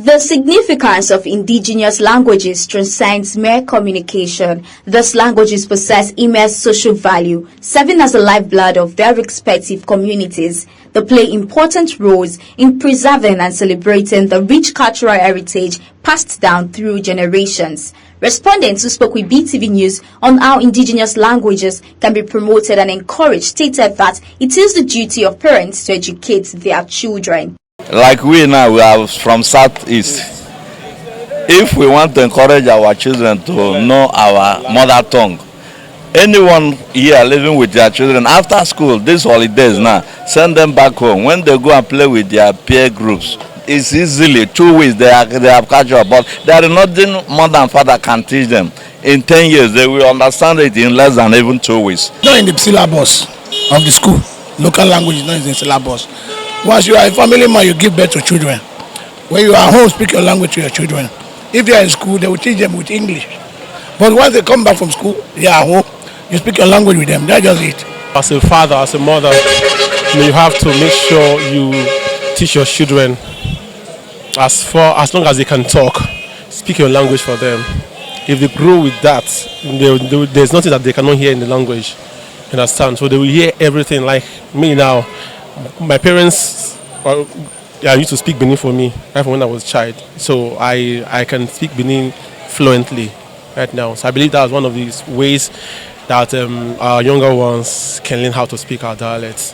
The significance of indigenous languages transcends mere communication. These languages possess immense social value, serving as the lifeblood of their respective communities. They play important roles in preserving and celebrating the rich cultural heritage passed down through generations. Respondents who spoke with BTV News on how indigenous languages can be promoted and encouraged stated that it is the duty of parents to educate their children. Like we now, we are from Southeast. If we want to encourage our children to know our mother tongue, anyone here living with their children after school, these holidays now, send them back home. When they go and play with their peer groups, it's easily 2 weeks they have catch up. But there is nothing mother and father can teach them. In 10 years, they will understand it in less than even 2 weeks. Not in the syllabus of the school. Local language is not in the syllabus. Once you are a family man, you give birth to children. When you are home, speak your language to your children. If they are in school, they will teach them with English. But once they come back from school, they are home, you speak your language with them. That's just it. As a father, as a mother, you have to make sure you teach your children as long as they can talk, speak your language for them. If they grow with that, there's nothing that they cannot hear in the language. You understand? So they will hear everything. Like me now, my parents used to speak Benin for me right from when I was a child. So I can speak Benin fluently right now. So I believe that's one of these ways that our younger ones can learn how to speak our dialects.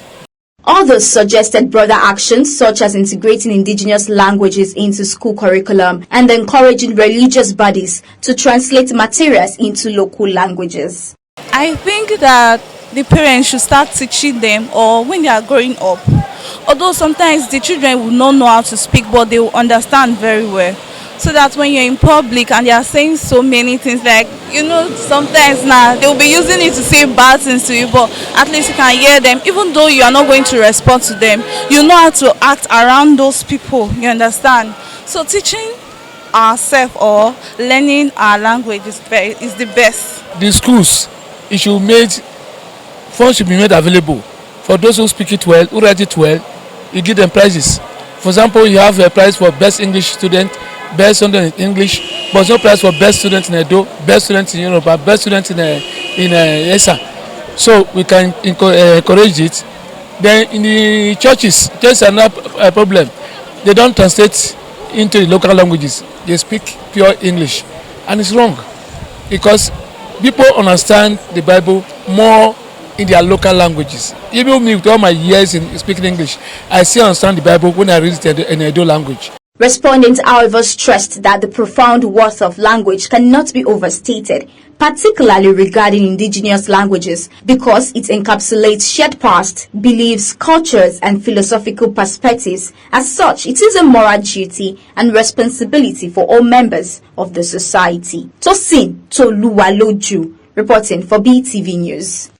Others suggested broader actions such as integrating indigenous languages into school curriculum and encouraging religious bodies to translate materials into local languages. I think that the parents should start teaching them, or when they are growing up. Although sometimes the children will not know how to speak, but they will understand very well. So that when you're in public and they are saying so many things, like, sometimes now they will be using it to say bad things to you, but at least you can hear them. Even though you are not going to respond to them, you know how to act around those people, you understand? So teaching ourselves or learning our language is the best. The schools, funds should be made available for those who speak it well, who write it well. You give them prizes. For example, you have a prize for best English student, best student in English, but no prize for best student in Edo, best student in Yoruba, best student in ESA. So we can encourage it. Then in the churches are not a problem. They don't translate into the local languages. They speak pure English, and it's wrong because people understand the Bible more in their local languages. Even me, with all my years in speaking English, I still understand the Bible when I read it in Edo language. Respondents, however, stressed that the profound worth of language cannot be overstated, particularly regarding indigenous languages, because it encapsulates shared past, beliefs, cultures, and philosophical perspectives. As such, it is a moral duty and responsibility for all members of the society. Tosin Toluwaloju, reporting for BTV News.